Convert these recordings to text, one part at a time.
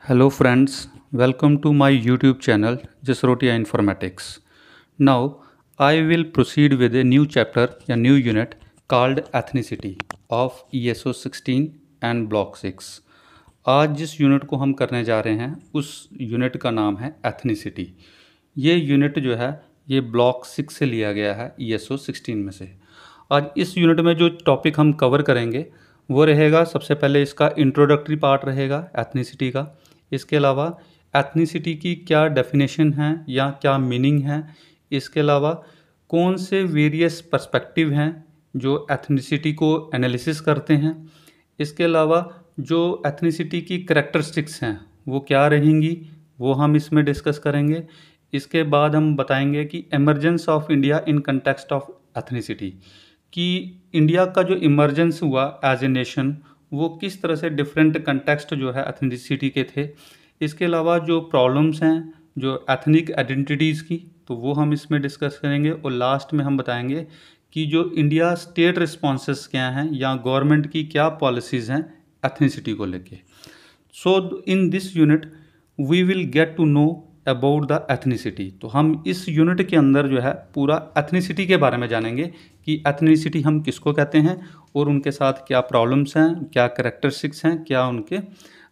Hello friends, welcome to my YouTube channel Jasrotia Informatics. Now I will proceed with a new chapter, a new unit called Ethnicity of ESO 16 and Block 6. आज जिस unit को हम करने जा रहे हैं उस यूनिट का नाम है एथनिसिटी। ये यूनिट जो है ये ब्लॉक 6 से लिया गया है ESO 16 में से। आज इस यूनिट में जो टॉपिक हम कवर करेंगे वो रहेगा, सबसे पहले इसका इंट्रोडक्टरी पार्ट रहेगा एथनिसिटी का। इसके अलावा एथनिसिटी की क्या डेफिनेशन है या क्या मीनिंग है, इसके अलावा कौन से वेरियस पर्सपेक्टिव हैं जो एथनिसिटी को एनालिसिस करते हैं, इसके अलावा जो एथनिसिटी की करैक्टरिस्टिक्स हैं वो क्या रहेंगी वो हम इसमें डिस्कस करेंगे। इसके बाद हम बताएंगे कि emergence of India in context of ethnicity, कि इंडिया का जो इमर्जेंस हुआ एज ए नेशन वो किस तरह से डिफरेंट कंटेक्स्ट जो है एथनिसिटी के थे। इसके अलावा जो प्रॉब्लम्स हैं जो एथनिक आइडेंटिटीज़ की, तो वो हम इसमें डिस्कस करेंगे। और लास्ट में हम बताएंगे कि जो इंडिया स्टेट रिस्पॉन्सेस क्या हैं या गवर्नमेंट की क्या पॉलिसीज़ हैं एथनिसिटी को लेके। So in this unit we will get to know about the ethnicity. तो हम इस यूनिट के अंदर जो है पूरा एथनिसिटी के बारे में जानेंगे कि एथनिसिटी हम किसको कहते हैं और उनके साथ क्या प्रॉब्लम्स हैं, क्या करैक्टरिस्टिक्स हैं, क्या उनके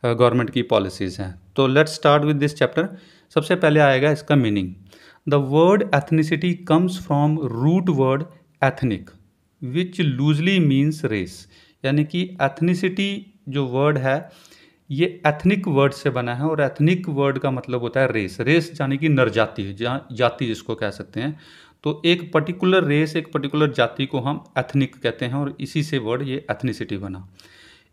गवर्नमेंट की पॉलिसीज़ हैं। तो let's start with this chapter. सबसे पहले आएगा इसका meaning. The word ethnicity comes from root word ethnic which loosely means race. यानी कि एथनिसिटी जो वर्ड है ये एथनिक वर्ड से बना है और एथनिक वर्ड का मतलब होता है रेस। रेस यानी कि नरजाति, जहाँ जाति जिसको कह सकते हैं। तो एक पर्टिकुलर रेस, एक पर्टिकुलर जाति को हम एथनिक कहते हैं और इसी से वर्ड ये एथनिसिटी बना।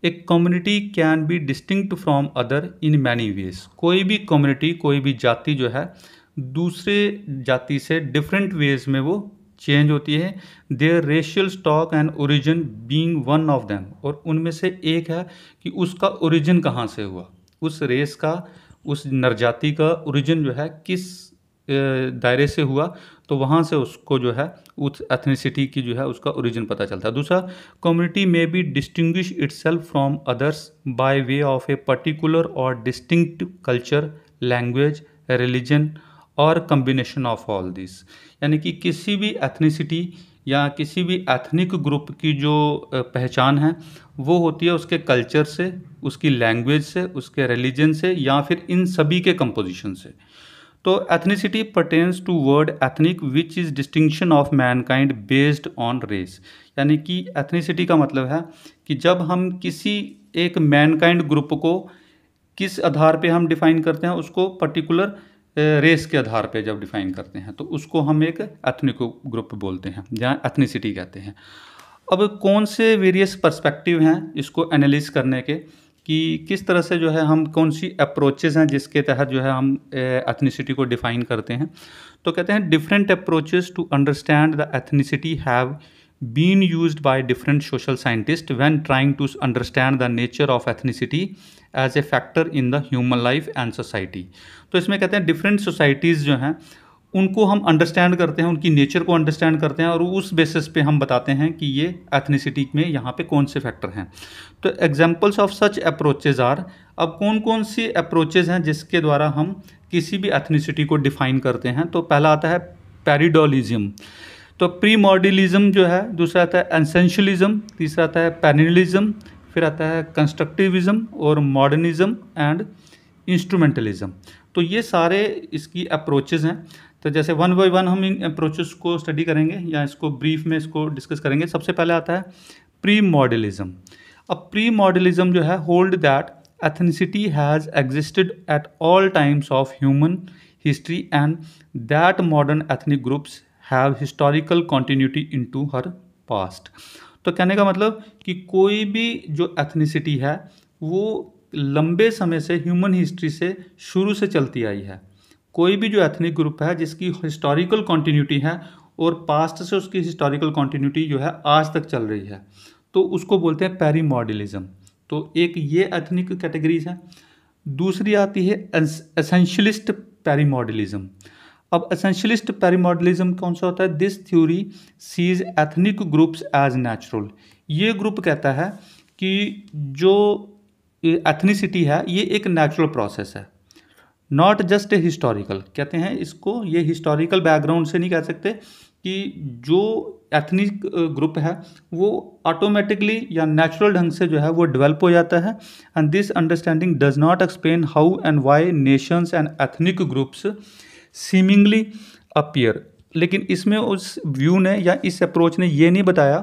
एक community can be distinct from other in many ways. कोई भी कम्युनिटी, कोई भी जाति जो है दूसरे जाति से डिफरेंट वेज में वो चेंज होती है। Their racial stock and origin being one of them. और उनमें से एक है कि उसका ओरिजिन कहाँ से हुआ, उस रेस का, उस नरजाति का ओरिजिन जो है किस दायरे से हुआ, तो वहाँ से उसको जो है उस एथनिसिटी की जो है उसका ओरिजिन पता चलता है। दूसरा, कम्युनिटी में be distinguish itself from others by way of a particular और डिस्टिंक्ट कल्चर, लैंग्वेज, रिलीजन और कम्बिनेशन ऑफ ऑल दिस। यानी कि किसी भी एथनिसिटी या किसी भी एथनिक ग्रुप की जो पहचान है वो होती है उसके कल्चर से, उसकी लैंग्वेज से, उसके रिलीजन से या फिर इन सभी के कंपोजिशन से। तो ethnicity pertains to word ethnic which is distinction of mankind based on race. यानी कि एथनिसिटी का मतलब है कि जब हम किसी एक मैनकाइंड ग्रुप को किस आधार पे हम डिफाइन करते हैं, उसको पर्टिकुलर रेस के आधार पे जब डिफाइन करते हैं तो उसको हम एक एथनिक ग्रुप बोलते हैं, जहाँ एथनिसिटी कहते हैं। अब कौन से वेरियस पर्सपेक्टिव हैं इसको एनालिस करने के, कि किस तरह से जो है हम कौन सी अप्रोचेस हैं जिसके तहत जो है हम एथनिसिटी को डिफाइन करते हैं। तो कहते हैं different approaches to understand the ethnicity have been used by different social scientist when trying to understand the nature of ethnicity as a factor in the human life and society. तो इसमें कहते हैं different societies जो हैं उनको हम understand करते हैं, उनकी नेचर को अंडरस्टैंड करते हैं और उस बेसिस पे हम बताते हैं कि ये एथनिसिटी में यहाँ पे कौन से फैक्टर हैं। तो examples of such approaches are, अब कौन कौन सी अप्रोचेज हैं जिसके द्वारा हम किसी भी एथनिसिटी को डिफाइन करते हैं। तो पहला आता है पैरिडोलिज्म, तो प्री मॉडर्निज्म जो है, दूसरा आता है एसेंशियलिज्म, तीसरा आता है पैनिलिज्म, फिर आता है कंस्ट्रक्टिविज्म और मॉडर्निज्म एंड इंस्ट्रूमेंटलिज्म। तो ये सारे इसकी अप्रोचेज हैं। तो जैसे वन बाय वन हम इन अप्रोचेस को स्टडी करेंगे या इसको ब्रीफ में इसको डिस्कस करेंगे। सबसे पहले आता है प्री मॉडर्निज्म। अब प्री मॉडर्निज्म जो है hold that ethnicity has existed at all times of human history and that modern ethnic groups have historical continuity into her past. तो कहने का मतलब कि कोई भी जो एथनिसिटी है वो लंबे समय से ह्यूमन हिस्ट्री से शुरू से चलती आई है। कोई भी जो एथनिक ग्रुप है जिसकी हिस्टोरिकल कॉन्टिन्यूटी है और पास्ट से उसकी हिस्टोरिकल कॉन्टिन्यूटी जो है आज तक चल रही है, तो उसको बोलते हैं पेरी मॉडर्निज्म। तो एक ये एथनिक कैटेगरीज है। दूसरी आती है एसेंशियलिस्ट पेरी मॉडर्निज्म। अब एसेंशियलिस्ट पेरी मॉडर्निज्म कौन सा होता है? This theory sees ethnic groups as natural. ये ग्रुप कहता है कि जो एथनिसिटी है ये एक नेचुरल प्रोसेस है, नॉट जस्ट ए हिस्टोरिकल। कहते हैं इसको, ये हिस्टोरिकल बैकग्राउंड से नहीं कह सकते कि जो एथनिक ग्रुप है वो ऑटोमेटिकली या नेचुरल ढंग से जो है वो डेवलप हो जाता है। And this understanding does not explain how and why nations and ethnic groups seemingly appear. लेकिन इसमें उस व्यू ने या इस अप्रोच ने ये नहीं बताया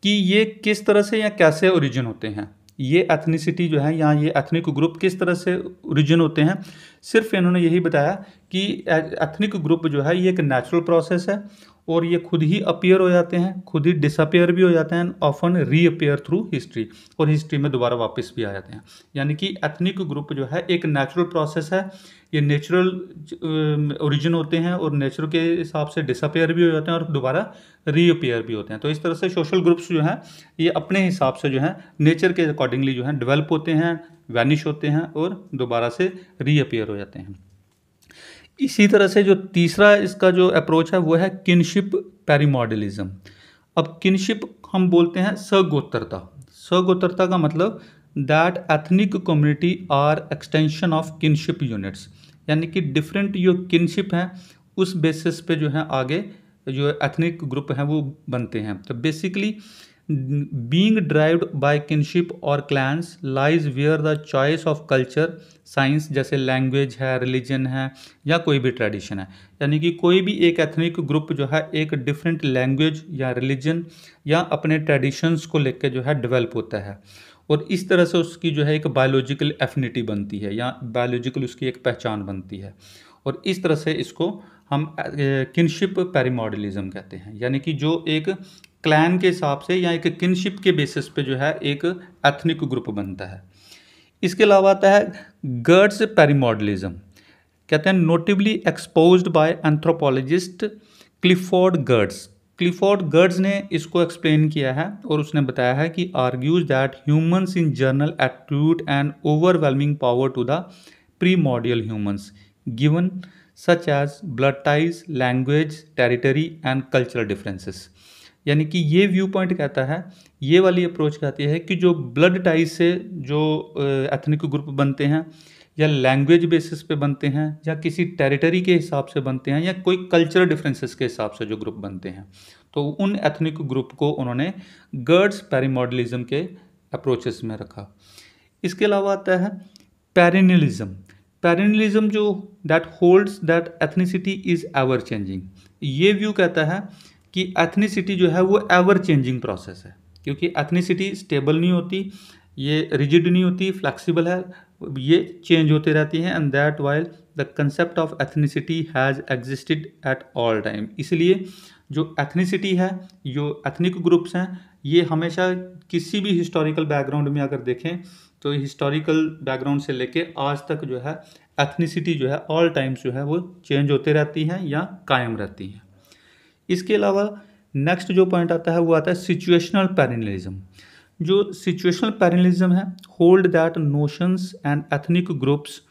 कि ये किस तरह से या कैसे ओरिजिन होते हैं, ये एथनिसिटी जो है या ये एथनिक ग्रुप किस तरह से ओरिजिन होते हैं। सिर्फ इन्होंने यही बताया कि एथनिक ग्रुप जो है ये एक नेचुरल प्रोसेस है और ये खुद ही अपीयर हो जाते हैं, खुद ही डिसअपीयर भी हो जाते हैं, ऑफन रीअपीयर थ्रू हिस्ट्री, और हिस्ट्री में दोबारा वापस भी आ जाते हैं। यानी कि एथनिक ग्रुप जो है एक नेचुरल प्रोसेस है, ये नेचुरल ओरिजिन होते हैं और नेचर के हिसाब से डिसअपीयर भी हो जाते हैं और दोबारा रीअपीयर भी होते हैं। तो इस तरह से सोशल ग्रुप्स जो हैं ये अपने हिसाब से जो है नेचर के अकॉर्डिंगली जो है डेवलप होते हैं, वैनिश होते हैं और दोबारा से रीअपीयर हो जाते हैं। इसी तरह से जो तीसरा इसका जो अप्रोच है वो है किनशिप पैरीमॉडलिज्म। अब किनशिप हम बोलते हैं सगोत्रता। सगोत्रता का मतलब that ethnic community are extension of kinship units, यानी कि डिफरेंट जो किनशिप हैं उस बेसिस पे जो है आगे जो एथनिक ग्रुप हैं वो बनते हैं। तो basically being drived by kinship और clans lies where the choice of culture science, जैसे लैंग्वेज है, रिलीजन है या कोई भी ट्रेडिशन है। यानी कि कोई भी एक एथनिक ग्रुप जो है एक डिफरेंट लैंग्वेज या रिलीजन या अपने ट्रेडिशंस को लेकर जो है डेवलप होता है और इस तरह से उसकी जो है एक बायोलॉजिकल एफिनिटी बनती है या बायोलॉजिकल उसकी एक पहचान बनती है। और इस तरह से इसको हम किनशिप पैरीमॉडलिज्म कहते हैं, यानी कि जो एक क्लैन के हिसाब से या एक किनशिप के बेसिस पे जो है एक एथनिक ग्रुप बनता है। इसके अलावा आता है गर्ड्स पैरीमॉडलिज्म। कहते हैं notably exposed by anthropologist Clifford Geertz. Clifford Geertz ने इसको एक्सप्लेन किया है और उसने बताया है कि argues that humans in general attribute and overwhelming power to the primordial humans given such as blood ties, language, territory and cultural differences. यानी कि ये व्यू पॉइंट कहता है, ये वाली अप्रोच कहती है कि जो ब्लड टाइज से जो एथनिक ग्रुप बनते हैं या लैंग्वेज बेसिस पे बनते हैं या किसी टेरिटरी के हिसाब से बनते हैं या कोई कल्चरल डिफरेंसेस के हिसाब से जो ग्रुप बनते हैं, तो उन एथनिक ग्रुप को उन्होंने गर्ड्स पैरीमॉडलिज्म के अप्रोचेस में रखा। इसके अलावा आता है पेरिनियलिज्म। पेरिनियलिज्म जो that holds that ethnicity is ever changing. ये व्यू कहता है कि एथनिसिटी जो है वो एवर चेंजिंग प्रोसेस है, क्योंकि एथनिसिटी स्टेबल नहीं होती, ये रिजिड नहीं होती, फ्लेक्सिबल है, ये चेंज होते रहती हैं। And that while the concept of ethnicity has existed at all time. इसलिए जो एथनिसिटी है, जो एथनिक ग्रुप्स हैं, ये हमेशा किसी भी हिस्टोरिकल बैकग्राउंड में अगर देखें तो हिस्टोरिकल बैकग्राउंड से लेके आज तक जो है एथनिसिटी जो है ऑल टाइम्स जो है वो चेंज होते रहती हैं या कायम रहती हैं। इसके अलावा नेक्स्ट जो पॉइंट आता है वो आता है सिचुएशनल पैरेललिज्म। जो सिचुएशनल पैरेललिज्म है hold that notions and ethnic groups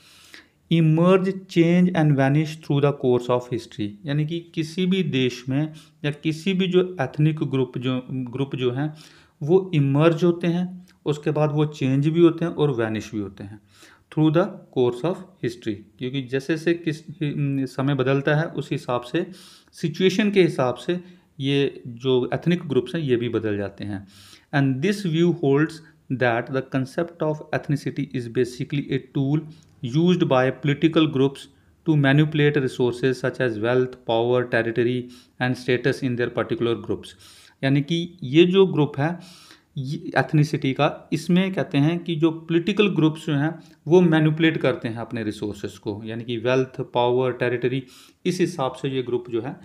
emerge, change and vanish through the course of history. यानी कि किसी भी देश में या किसी भी जो एथनिक ग्रुप जो हैं वो इमर्ज होते हैं, उसके बाद वो चेंज भी होते हैं और वैनिश भी होते हैं through the course of history. क्योंकि जैसे से किस समय बदलता है उस हिसाब से, सिचुएशन के हिसाब से ये जो एथनिक ग्रुप्स हैं ये भी बदल जाते हैं। And this view holds that the concept of ethnicity is basically a tool used by political groups to manipulate resources such as wealth, power, territory and status in their particular groups। यानी कि ये जो group है ethnicity का, इसमें कहते हैं कि जो पॉलिटिकल ग्रुप्स जो हैं वो मैनिपुलेट करते हैं अपने रिसोर्सेज को, यानी कि वेल्थ, पावर, टेरिटरी, इस हिसाब से ये ग्रुप जो है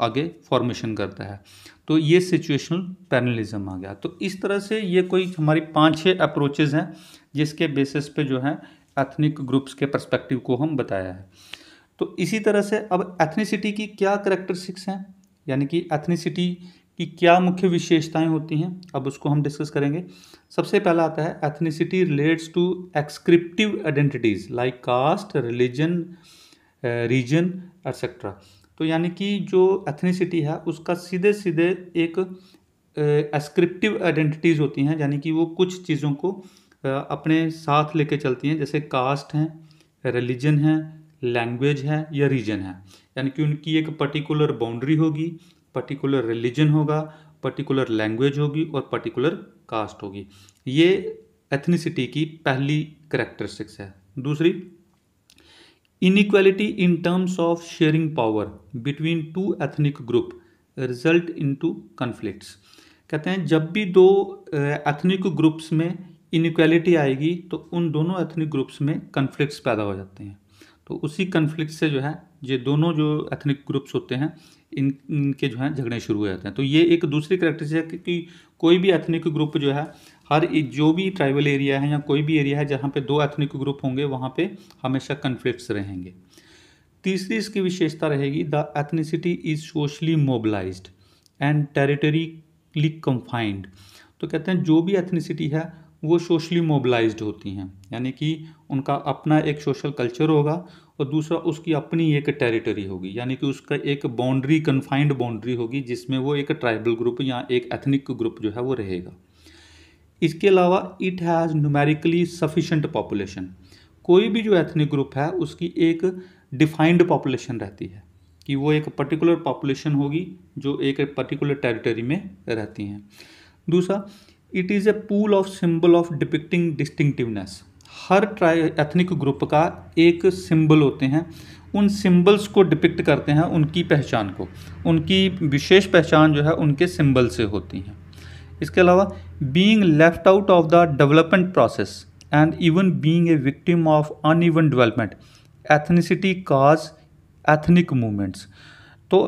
आगे फॉर्मेशन करता है। तो ये सिचुएशनल पैरेललिज्म आ गया। तो इस तरह से ये कोई हमारी 5-6 अप्रोचेज़ हैं जिसके बेसिस पे जो है एथनिक ग्रुप्स के पर्सपेक्टिव को हम बताया है। तो इसी तरह से अब एथनिसिटी की क्या करैक्टरिस्टिक्स हैं, यानी कि एथनिसिटी की क्या मुख्य विशेषताएं होती हैं, अब उसको हम डिस्कस करेंगे। सबसे पहला आता है ethnicity relates to ascriptive identities like caste, religion, region etcetera. तो यानी कि जो एथनिसिटी है उसका सीधे एक एस्क्रिप्टिव आइडेंटिटीज़ होती हैं, यानी कि वो कुछ चीज़ों को अपने साथ लेके चलती हैं, जैसे कास्ट हैं, रिलीजन है, लैंग्वेज है या रीजन है। यानी कि उनकी एक पर्टिकुलर बाउंड्री होगी, पर्टिकुलर रिलीजन होगा, पर्टिकुलर लैंग्वेज होगी और पर्टिकुलर कास्ट होगी। ये एथनिसिटी की पहली करेक्टरिस्टिक्स है। दूसरी, inequality in terms of sharing power between two ethnic group result into conflicts. कहते हैं जब भी दो एथनिक ग्रुप्स में इनइक्वालिटी आएगी तो उन दोनों एथनिक ग्रुप्स में कन्फ्लिक्ट्स पैदा हो जाते हैं। तो उसी कन्फ्लिक्ट से जो है ये दोनों जो एथनिक ग्रुप्स होते हैं इनके जो है झगड़े शुरू हो जाते हैं। तो ये एक दूसरी करेक्टरिस्टिक है कि कोई भी एथनिक ग्रुप जो है, जो भी ट्राइबल एरिया है या कोई भी एरिया है जहाँ पे दो एथनिक ग्रुप होंगे वहाँ पे हमेशा कन्फ्लिक्ट्स रहेंगे। तीसरी इसकी विशेषता रहेगी, the ethnicity is socially mobilised and territorially confined. तो कहते हैं जो भी एथनिसिटी है वो सोशली मोबिलाइज्ड होती हैं, यानी कि उनका अपना एक सोशल कल्चर होगा और दूसरा उसकी अपनी एक टेरिटरी होगी, यानी कि उसका एक बाउंड्री, कन्फाइंड बाउंड्री होगी जिसमें वो एक ट्राइबल ग्रुप या एक एथनिक ग्रुप जो है वो रहेगा। इसके अलावा it has numerically sufficient population. कोई भी जो एथनिक ग्रुप है उसकी एक डिफाइंड पॉपुलेशन रहती है कि वो एक पर्टिकुलर पॉपुलेशन होगी जो एक पर्टिकुलर टेरिटरी में रहती हैं। दूसरा, it is a pool of symbol of depicting distinctiveness. Her ethnic group का एक सिंबल होते हैं, उन सिंबल्स को डिपिक्ट करते हैं, उनकी पहचान को, उनकी विशेष पहचान जो है उनके सिंबल से होती हैं। इसके अलावा being left out of the development process and even being a victim of uneven development ethnicity cause ethnic movements. तो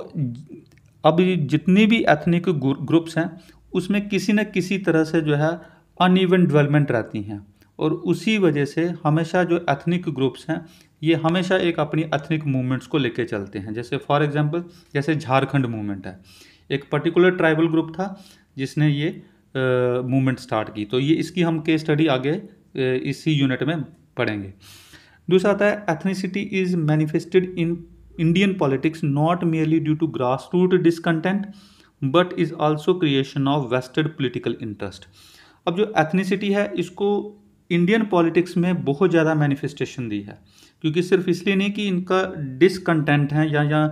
अब जितनी भी एथनिक ग्रुप्स हैं उसमें किसी न किसी तरह से जो है अनइवन डेवलपमेंट रहती हैं और उसी वजह से हमेशा जो एथनिक ग्रुप्स हैं ये हमेशा एक अपनी एथनिक मूवमेंट्स को लेके चलते हैं। जैसे फॉर एग्जांपल जैसे झारखंड मूवमेंट है, एक पर्टिकुलर ट्राइबल ग्रुप था जिसने ये मूवमेंट स्टार्ट की। तो ये इसकी हम केस स्टडी आगे इसी यूनिट में पढ़ेंगे। दूसरा आता है, ethnicity is manifested in Indian politics not merely due to grass root discontent but is also creation of vested political interest. अब जो एथनिसिटी है इसको इंडियन पॉलिटिक्स में बहुत ज़्यादा मैनिफेस्टेशन दी है, क्योंकि सिर्फ इसलिए नहीं कि इनका डिसकंटेंट है या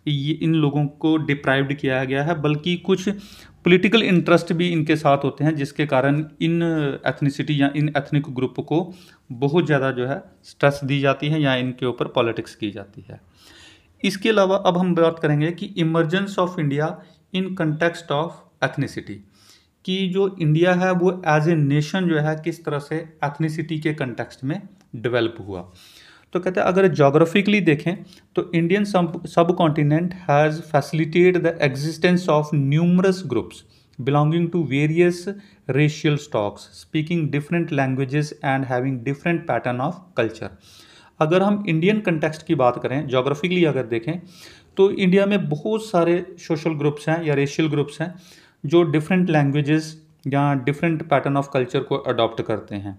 ये इन लोगों को डिप्राइव्ड किया गया है, बल्कि कुछ पॉलिटिकल इंटरेस्ट भी इनके साथ होते हैं जिसके कारण इन एथनिसिटी या इन एथनिक ग्रुप को बहुत ज़्यादा जो है स्ट्रेस दी जाती है या इनके ऊपर पॉलिटिक्स की जाती है। इसके अलावा अब हम बात करेंगे कि emergence of India in context of ethnicity, कि जो इंडिया है वो एज ए नेशन जो है किस तरह से एथनिसिटी के कंटेक्स्ट में डेवलप हुआ। तो कहते हैं अगर जोग्राफिकली देखें तो Indian subcontinent has facilitated the existence of numerous groups belonging to various racial stocks speaking different languages and having different pattern of culture. अगर हम इंडियन कंटेक्स्ट की बात करें, जोग्राफिकली अगर देखें तो इंडिया में बहुत सारे सोशल ग्रुप्स हैं या रेशियल ग्रुप्स हैं जो डिफरेंट लैंग्वेजेस या डिफरेंट पैटर्न ऑफ कल्चर को अडॉप्ट करते हैं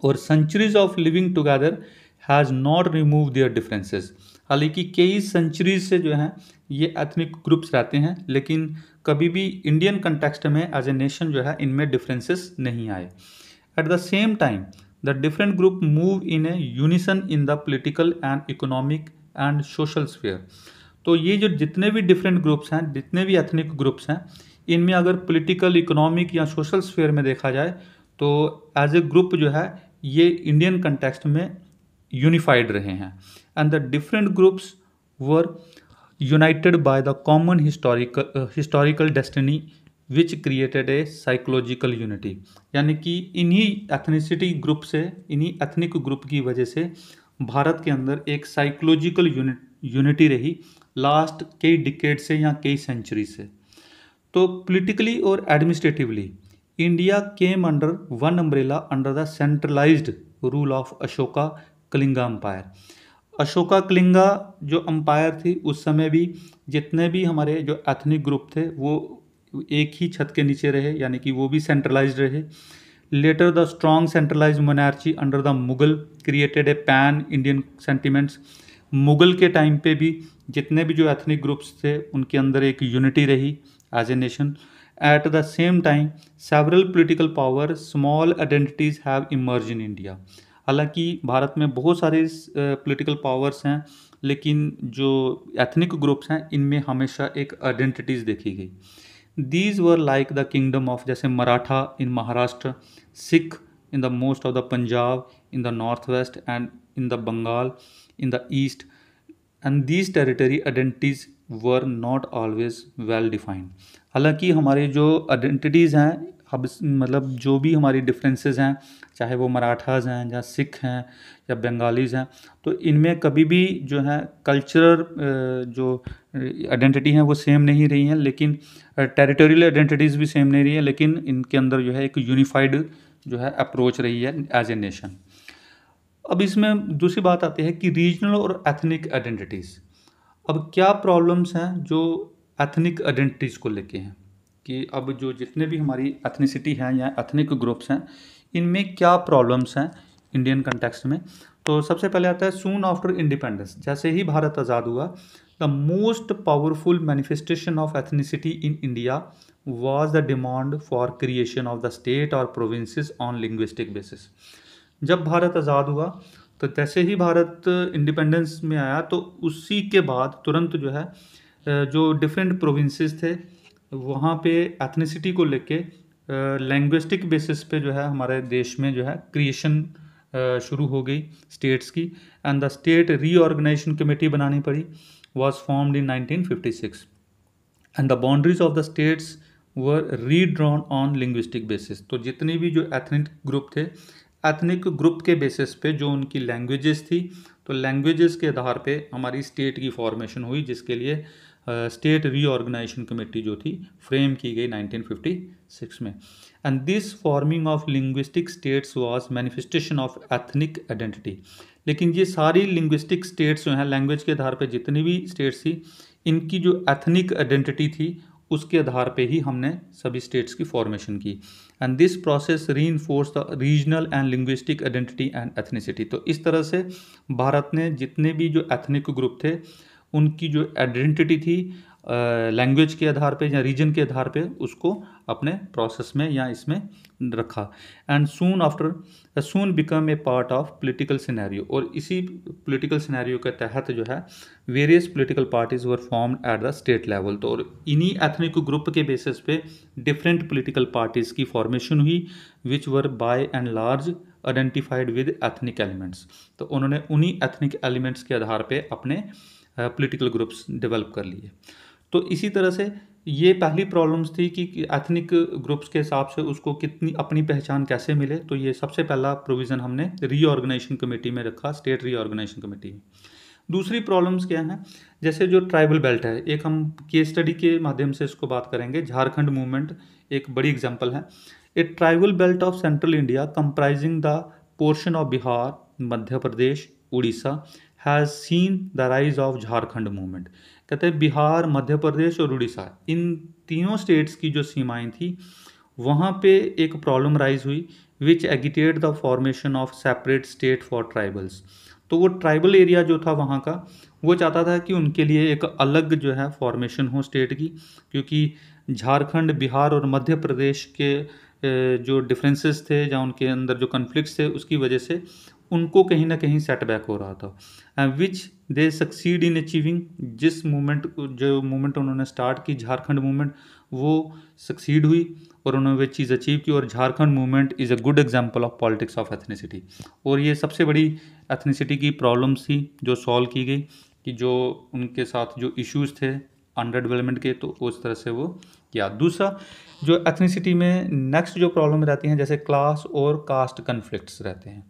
और centuries of living together has not remove their differences. हालांकि कई सेंचुरीज से जो हैं ये एथनिक ग्रुप्स रहते हैं, लेकिन कभी भी इंडियन कंटेक्स्ट में एज ए नेशन जो है इनमें डिफरेंसेस नहीं आए। At the same time the different group move in A unison in the political and economic and social sphere. तो ये जो जितने भी डिफरेंट ग्रुप्स हैं, जितने भी एथनिक ग्रुप्स हैं, इनमें अगर पॉलिटिकल, इकोनॉमिक या सोशल स्फीयर में देखा जाए तो एज ए ग्रुप जो है ये इंडियन कंटेक्स्ट में यूनिफाइड रहे हैं and the different groups were United by the common historical destiny which created a psychological unity. यानी कि इन्हीं एथनिसिटी ग्रुप से, इन्हीं एथनिक ग्रुप की वजह से भारत के अंदर एक साइकोलॉजिकल यूनिटी रही लास्ट कई डिकेड से या कई सेंचुरी से। तो पॉलिटिकली और administratively India came under one umbrella under the centralised rule of Ashoka Kalinga empire. Ashoka Kalinga जो अम्पायर थी उस समय भी जितने भी हमारे जो एथनिक ग्रुप थे वो एक ही छत के नीचे रहे, यानी कि वो भी सेंट्रलाइज्ड रहे। Later the strong centralised monarchy under the Mughal created a pan Indian sentiments. Mughal के टाइम पे भी जितने भी जो एथनिक ग्रुप्स थे उनके अंदर एक यूनिटी रही as a nation At the same time, several political power, small identities have emerged in India. हालांकि भारत में बहुत सारे पॉलिटिकल पावर्स हैं, लेकिन जो एथनिक ग्रुप्स हैं इनमें हमेशा एक आइडेंटिटीज़ देखी गई. These were like the kingdom of, जैसे Maratha in Maharashtra, Sikh in the most of the Punjab, in the north west and in the Bengal, in the east. And these territory identities were not always well defined. हालांकि हमारे जो identities हैं, अब मतलब जो भी हमारी डिफरेंसेस हैं, चाहे वो मराठाज हैं या सिख हैं या बंगालीज़ हैं, तो इनमें कभी भी जो है कल्चरल जो आइडेंटिटी हैं वो सेम नहीं रही हैं, लेकिन टेरिटोरियल आइडेंटिटीज़ भी सेम नहीं रही हैं, लेकिन इनके अंदर जो है एक यूनिफाइड जो है अप्रोच रही है एज ए नेशन. अब इसमें दूसरी बात आती है कि रीजनल और एथनिक आइडेंटिटीज़. अब क्या प्रॉब्लम्स हैं जो एथनिक आइडेंटिटीज़ को लेके हैं, कि अब जो जितने भी हमारी एथनिसिटी हैं या एथनिक ग्रुप्स हैं, इनमें क्या प्रॉब्लम्स हैं इंडियन कंटेक्स्ट में. तो सबसे पहले आता है सून आफ्टर इंडिपेंडेंस. जैसे ही भारत आज़ाद हुआ, the most powerful manifestation of ethnicity in India was the demand for creation of the state और प्रोविंसेस ऑन लिंग्विस्टिक बेसिस. जब भारत आज़ाद हुआ तो जैसे ही भारत इंडिपेंडेंस में आया, तो उसी के बाद तुरंत जो है जो डिफरेंट प्रोविंसेस थे वहाँ पे एथनिसिटी को लेके लैंग्विस्टिक बेसिस पे जो है हमारे देश में जो है क्रिएशन शुरू हो गई स्टेट्स की. And the state reorganisation committee बनानी पड़ी, was formed in 1956. And the boundaries of the states were redrawn on linguistic basis. तो जितनी भी जो एथनिक ग्रुप थे, एथनिक ग्रुप के बेसिस पे जो उनकी लैंग्वेजेस थी, तो लैंग्वेजेस के आधार पे हमारी स्टेट की फॉर्मेशन हुई, जिसके लिए स्टेट रीऑर्गेनाइजेशन कमेटी जो थी फ्रेम की गई 1956 में. And this forming of linguistic states was manifestation of ethnic identity. लेकिन ये सारी लिंग्विस्टिक स्टेट्स जो हैं, लैंग्वेज के आधार पे जितनी भी स्टेट्स थी, इनकी जो एथनिक आइडेंटिटी थी उसके आधार पे ही हमने सभी स्टेट्स की फॉर्मेशन की. And this process reinforce the regional and linguistic identity and ethnicity. तो इस तरह से भारत ने जितने भी जो एथनिक ग्रुप थे उनकी जो आइडेंटिटी थी लैंग्वेज के आधार पे या रीजन के आधार पे, उसको अपने प्रोसेस में या इसमें रखा. And soon become a part of political scenario. और इसी पॉलिटिकल सिनेरियो के तहत जो है various political parties were formed at the state level. तो और इन्हीं एथनिक ग्रुप के बेसिस पे डिफरेंट पॉलिटिकल पार्टीज़ की फॉर्मेशन हुई, which were by and large identified with ethnic elements. तो उन्होंने उन्हीं एथनिक एलिमेंट्स के आधार पे अपने पॉलिटिकल ग्रुप्स डेवलप कर लिए. तो इसी तरह से ये पहली प्रॉब्लम्स थी कि एथनिक ग्रुप्स के हिसाब से उसको कितनी अपनी पहचान कैसे मिले. तो ये सबसे पहला प्रोविज़न हमने रीऑर्गेनाइजेशन कमेटी में रखा, स्टेट रीऑर्गेनाइजेशन कमेटी में. दूसरी प्रॉब्लम्स क्या हैं, जैसे जो ट्राइबल बेल्ट है, एक हम केस स्टडी के माध्यम से इसको बात करेंगे. झारखंड मूवमेंट एक बड़ी एग्जाम्पल है. A tribal belt of central India comprising the portion of Bihar, Madhya Pradesh, Orissa has seen the rise of Jharkhand movement. कहते हैं बिहार, मध्य प्रदेश और उड़ीसा, इन तीनों स्टेट्स की जो सीमाएं थी वहाँ पे एक प्रॉब्लम राइज हुई, which agitate the formation of separate state for tribals. तो वो ट्राइबल एरिया जो था वहाँ का, वो चाहता था कि उनके लिए एक अलग जो है फॉर्मेशन हो स्टेट की, क्योंकि झारखंड, बिहार और मध्य प्रदेश के जो डिफरेंसेस थे या उनके अंदर जो कन्फ्लिक्ट्स थे, उसकी वजह से उनको कहीं ना कहीं सेटबैक हो रहा था. विच दे सक्सीड इन अचीविंग. जिस मूवमेंट जो मूवमेंट उन्होंने स्टार्ट की, झारखंड मूवमेंट, वो सक्सीड हुई और उन्होंने वो चीज़ अचीव की. और Jharkhand movement is a good example of politics of ethnicity. और ये सबसे बड़ी एथनिसिटी की प्रॉब्लम्स थी जो सॉल्व की गई, कि जो उनके साथ जो इश्यूज थे अंडर डेवलपमेंट के, तो उस तरह से वो किया. दूसरा जो एथनिसिटी में नेक्स्ट जो प्रॉब्लम रहती हैं, जैसे क्लास और कास्ट कन्फ्लिक्ट्स रहते हैं.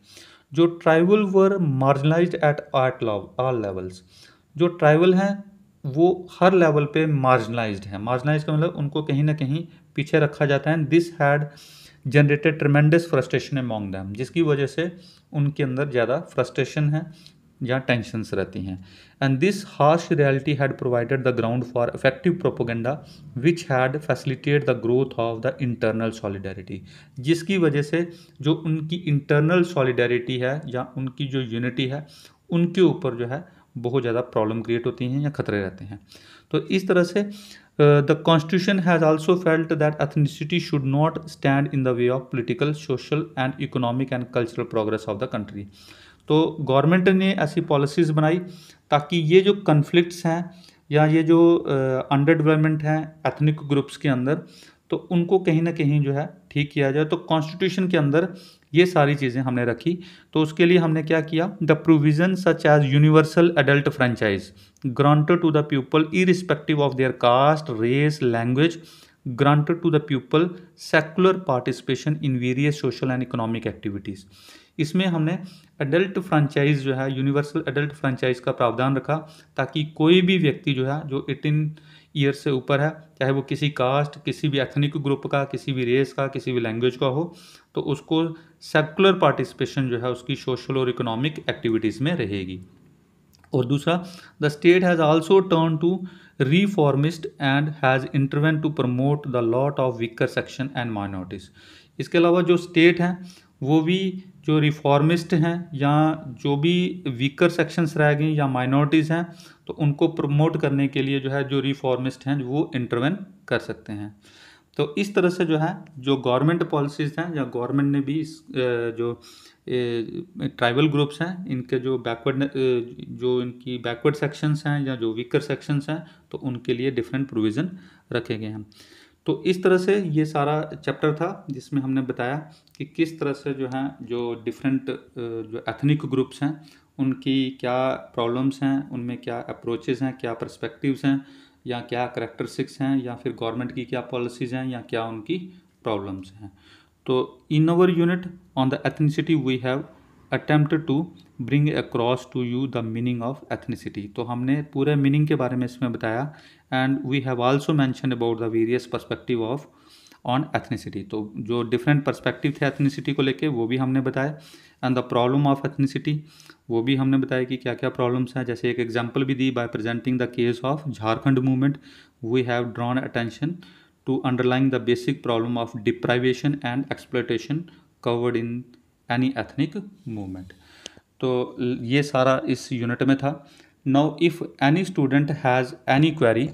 जो tribal were marginalised at all levels. जो ट्राइबल हैं वो हर लेवल पे मार्जिनलाइज्ड हैं. मार्जिनलाइज्ड का मतलब उनको कहीं ना कहीं पीछे रखा जाता है. This had generated ट्रेमेंडस frustration among them, जिसकी वजह से उनके अंदर ज़्यादा फ्रस्ट्रेशन है या टेंशन्स रहती हैं. And this harsh reality had provided the ground for effective propaganda which had facilitate the growth of the internal solidarity. जिसकी वजह से जो उनकी इंटरनल सॉलिडारिटी है या उनकी जो यूनिटी है, उनके ऊपर जो है बहुत ज़्यादा प्रॉब्लम क्रिएट होती हैं या खतरे रहते हैं. तो इस तरह से The constitution has also felt that ethnicity should not stand in the way of political, social and economic and cultural progress of the country. तो गवर्नमेंट ने ऐसी पॉलिसीज़ बनाई ताकि ये जो कन्फ्लिक्ट्स हैं या ये जो अंडर डेवलपमेंट हैं एथनिक ग्रुप्स के अंदर, तो उनको कहीं ना कहीं जो है ठीक किया जाए। तो कॉन्स्टिट्यूशन के अंदर ये सारी चीज़ें हमने रखी। तो उसके लिए हमने क्या किया, the provision such as universal adult franchise granted to the people irrespective of their caste, race, language, granted to the people secular participation in various social and economic activities. इसमें हमने एडल्ट फ्रेंचाइज जो है, universal adult franchise का प्रावधान रखा ताकि कोई भी व्यक्ति जो है जो 18 ईयर से ऊपर है, चाहे वो किसी कास्ट, किसी भी एथनिक ग्रुप का, किसी भी रेस का, किसी भी लैंग्वेज का हो, तो उसको सेकुलर पार्टिसिपेशन जो है उसकी सोशल और इकोनॉमिक एक्टिविटीज़ में रहेगी। और दूसरा, the state has also turn to reformist and has intervene to promote the lot of weaker section and minorities. इसके अलावा जो स्टेट हैं वो भी जो रिफॉर्मिस्ट हैं या जो भी वीकर सेक्शंस रह गए या माइनॉरिटीज़ हैं, तो उनको प्रमोट करने के लिए जो है जो रिफॉर्मिस्ट हैं वो इंटरवेन कर सकते हैं। तो इस तरह से जो है जो गवर्नमेंट पॉलिसीज़ हैं या गवर्नमेंट ने भी जो ट्राइबल ग्रुप्स हैं इनके जो बैकवर्ड जो इनकी बैकवर्ड सेक्शंस हैं या जो वीकर सेक्शंस हैं, तो उनके लिए डिफरेंट प्रोविज़न रखे गए हैं। तो इस तरह से ये सारा चैप्टर था जिसमें हमने बताया कि किस तरह से जो है जो डिफरेंट जो एथनिक ग्रुप्स हैं उनकी क्या प्रॉब्लम्स हैं, उनमें क्या अप्रोचेस हैं, क्या पर्सपेक्टिव्स हैं, या क्या करेक्टरिस्टिक्स हैं, या फिर गवर्नमेंट की क्या पॉलिसीज़ हैं, या क्या उनकी प्रॉब्लम्स हैं। तो in our unit on the ethnicity we have attempted to bring across to you the meaning of ethnicity. तो हमने पूरे मीनिंग के बारे में इसमें बताया and we have also mention about the various perspective of on ethnicity. तो जो डिफरेंट पर्सपेक्टिव थे एथनिसिटी को लेके वो भी हमने बताया and the problem of ethnicity वो भी हमने बताया कि क्या क्या प्रॉब्लम्स हैं। जैसे एक एग्जांपल भी दी, by presenting the case of Jharkhand movement we have drawn attention to underlying the basic problem of deprivation and exploitation covered in any ethnic movement। तो ये सारा इस यूनिट में था। Now if any student has any query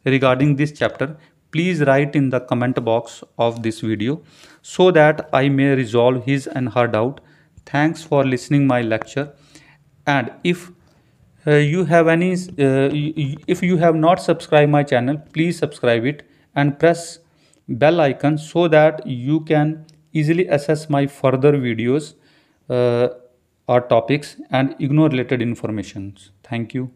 regarding this chapter, please write in the comment box of this video so that I may resolve his and her doubt. Thanks for listening my lecture, and if you have any if you have not subscribed my channel, please subscribe it and press bell icon so that you can easily access my further videos or topics and ignore related informations. Thank you.